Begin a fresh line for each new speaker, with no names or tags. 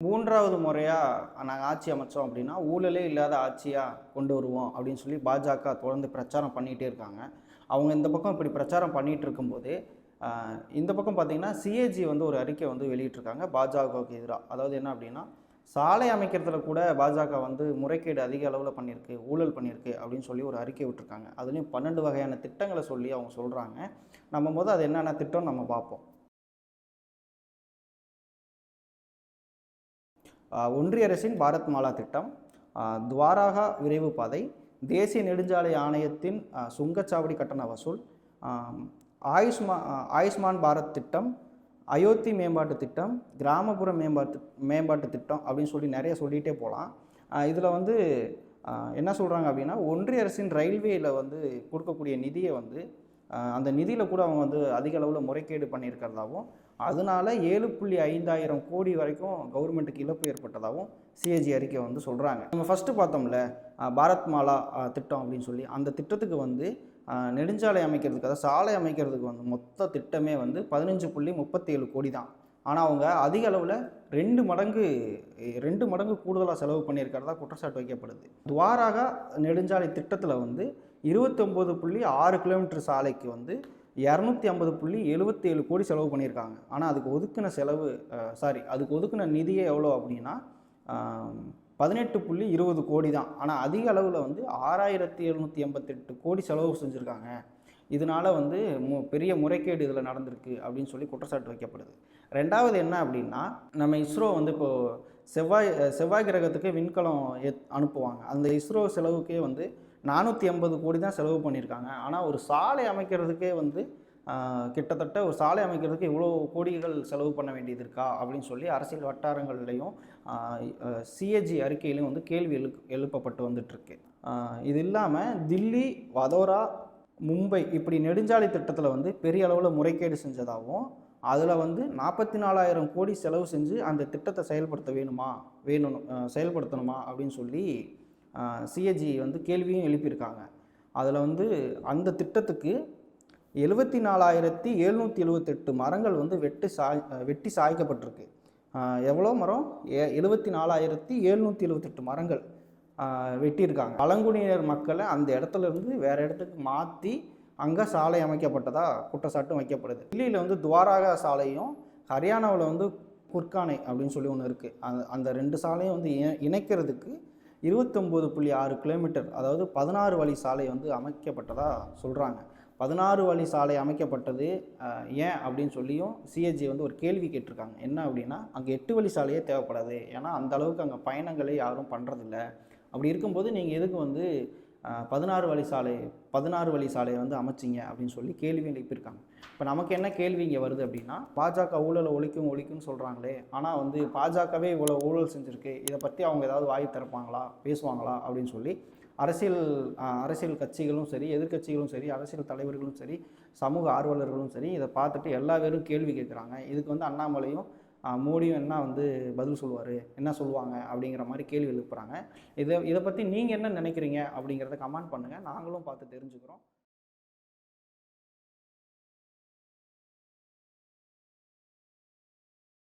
மூன்றாவது முறையா நாங்க ஆட்சி அமைச்சோம் அப்படின்னா, ஊழலே இல்லாத ஆட்சியா கொண்டு வருவோம் அப்படின்னு சொல்லி பாஜக தொடர்ந்து பிரச்சாரம் பண்ணிட்டே இருக்காங்க. அவங்க இந்த பக்கம் இப்படி பிரச்சாரம் பண்ணிட்டு இருக்கும்போதே, அ இந்த பக்கம் பார்த்தீங்கன்னா, சிஏஜி வந்து ஒரு அறிக்கை வந்து வெளியிட்டிருக்காங்க பாஜகவுக்கு எதிரா. அதாவது என்ன அப்படின்னா, சாலை அமைக்கிறதுல கூட பாஜக வந்து முறைகேடு அதிக அளவுல பண்ணியிருக்கு, ஊழல் பண்ணியிருக்கு அப்படின்னு சொல்லி ஒரு அறிக்கை விட்டுருக்காங்க. அதுலயும் 12 வகையான திட்டங்கள சொல்லி அவங்க சொல்றாங்க. நம்ம மொத அது என்னென்ன திட்டம்னு நம்ம பார்ப்போம். ஒன்றிய அரசின் பாரத் மாலா திட்டம், துவாரகா விரைவு பாதை, தேசிய நெடுஞ்சாலை ஆணையத்தின் சுங்கச்சாவடி கட்டண வசூல், ஆம், ஆயுஷ்மான் பாரத் திட்டம், அயோத்தி மேம்பாட்டு திட்டம், கிராமப்புற மேம்பாட்டு திட்டம் அப்படின்னு சொல்லி நிறைய சொல்லிகிட்டே போகலாம். இதில் வந்து என்ன சொல்கிறாங்க அப்படின்னா, ஒன்றிய அரசின் ரயில்வேயில் வந்து கொடுக்கக்கூடிய நிதியை வந்து அந்த நிதியில் கூட அவங்க வந்து அதிக அளவில் முறைகேடு பண்ணியிருக்கிறதாவும், அதனால 7,500 கோடி வரைக்கும் கவர்மெண்ட்டுக்கு இழப்பு ஏற்பட்டதாகவும் சிஏஜி அறிக்கை வந்து சொல்கிறாங்க. நம்ம ஃபஸ்ட்டு பார்த்தோம்ல, பாரத் மாலா திட்டம் அப்படின்னு சொல்லி, அந்த திட்டத்துக்கு வந்து நெடுஞ்சாலை அமைக்கிறதுக்கு, அதாவது சாலை அமைக்கிறதுக்கு வந்து மொத்த திட்டமே வந்து 15,37 கோடி தான். ஆனால் அவங்க அதிக அளவில் 2 மடங்கு கூடுதலாக செலவு பண்ணியிருக்கிறதா குற்றச்சாட்டு வைக்கப்படுது. துவாரகா நெடுஞ்சாலை திட்டத்தில் வந்து 29,6 கிலோமீட்டர் சாலைக்கு வந்து 250,77 கோடி செலவு பண்ணியிருக்காங்க. ஆனால் அதுக்கு ஒதுக்கின அதுக்கு ஒதுக்கின நிதியே எவ்வளோ அப்படின்னா 18,20 கோடி தான். ஆனால் அதிக அளவில் வந்து 6,788 கோடி செலவு செஞ்சுருக்காங்க. இதனால் வந்து பெரிய முறைகேடு இதில் நடந்திருக்கு அப்படின்னு சொல்லி குற்றச்சாட்டு வைக்கப்படுது. ரெண்டாவது என்ன அப்படின்னா, நம்ம இஸ்ரோ வந்து இப்போது செவ்வாய் கிரகத்துக்கு விண்கலம் அனுப்புவாங்க. அந்த இஸ்ரோ செலவுக்கே வந்து 480 கோடி தான் செலவு பண்ணியிருக்காங்க. ஆனால் ஒரு சாலை அமைக்கிறதுக்கே வந்து கிட்டத்தட்ட ஒரு சாலை அமைக்கிறதுக்கு இவ்வளோ கோடிகள் செலவு பண்ண வேண்டியது இருக்கா அப்படின்னு சொல்லி அரசியல் வட்டாரங்கள்லையும் சிஏஜி அறிக்கையிலையும் வந்து கேள்வி எழுப்பப்பட்டு வந்துட்டுருக்கு. இது இல்லாமல் தில்லி, வதோரா, மும்பை இப்படி நெடுஞ்சாலை திட்டத்தில் வந்து பெரிய அளவில் முறைகேடு செஞ்சதாகவும், அதில் வந்து 44,000 கோடி செலவு செஞ்சு அந்த திட்டத்தை செயல்படுத்தணுமா அப்படின்னு சொல்லி சிஏஜி வந்து கேள்வியும் எழுப்பியிருக்காங்க. அதில் வந்து அந்த திட்டத்துக்கு 74,778 மரங்கள் வந்து வெட்டி சாய்க்கப்பட்டிருக்கு. எவ்வளோ மரம்? 74,778 மரங்கள் வெட்டியிருக்காங்க. பழங்குடியினர் மக்களை அந்த இடத்துல இருந்து வேறு இடத்துக்கு மாற்றி அங்கே சாலை அமைக்கப்பட்டதாக குற்றச்சாட்டும் வைக்கப்படுது. தில்லியில் வந்து துவாரகா சாலையும், ஹரியானாவில் வந்து குர்கானை அப்படின்னு சொல்லி ஒன்று இருக்குது. அந்த 2 சாலையும் வந்து இணைக்கிறதுக்கு 29,6 கிலோமீட்டர், அதாவது 16 வழி சாலை வந்து அமைக்கப்பட்டதாக சொல்கிறாங்க. 16 வழி சாலை அமைக்கப்பட்டது ஏன் அப்படின்னு சொல்லியும் சிஏஜி வந்து ஒரு கேள்வி கேட்டிருக்காங்க. என்ன அப்படின்னா, அங்கே 8 வழி சாலையே தேவைப்படாது, ஏன்னா அந்த அளவுக்கு அங்கே பயணங்களே யாரும் பண்ணுறதில்ல. அப்படி இருக்கும்போது நீங்கள் எதுக்கு வந்து 16 வழி சாலையை வந்து அமைச்சிங்க அப்படின்னு சொல்லி கேள்வி எழுப்பியிருக்காங்க. இப்போ நமக்கு என்ன கேள்வி இங்கே வருது அப்படின்னா, பாஜக ஊழலை ஒழிக்கும்னு சொல்கிறாங்களே, ஆனால் வந்து பாஜகவே இவ்வளோ ஊழல் செஞ்சுருக்கு, இதை பற்றி அவங்க ஏதாவது வாய் திறப்பாங்களா, பேசுவாங்களா அப்படின்னு சொல்லி அரசியல் கட்சிகளும் சரி, எதிர்கட்சிகளும் சரி, அரசியல் தலைவர்களும் சரி, சமூக ஆர்வலர்களும் சரி, இதை பார்த்துட்டு எல்லா பேரும் கேள்வி கேட்குறாங்க. இதுக்கு வந்து அண்ணாமலையும் மோடியும் என்ன வந்து பதில் சொல்லுவார், என்ன சொல்லுவாங்க அப்படிங்கிற மாதிரி கேள்வி எழுப்புறாங்க. இதை பற்றி நீங்கள் என்ன நினைக்கிறீங்க அப்படிங்கிறத கமெண்ட் பண்ணுங்கள். நாங்களும் பார்த்து தெரிஞ்சுக்கிறோம்.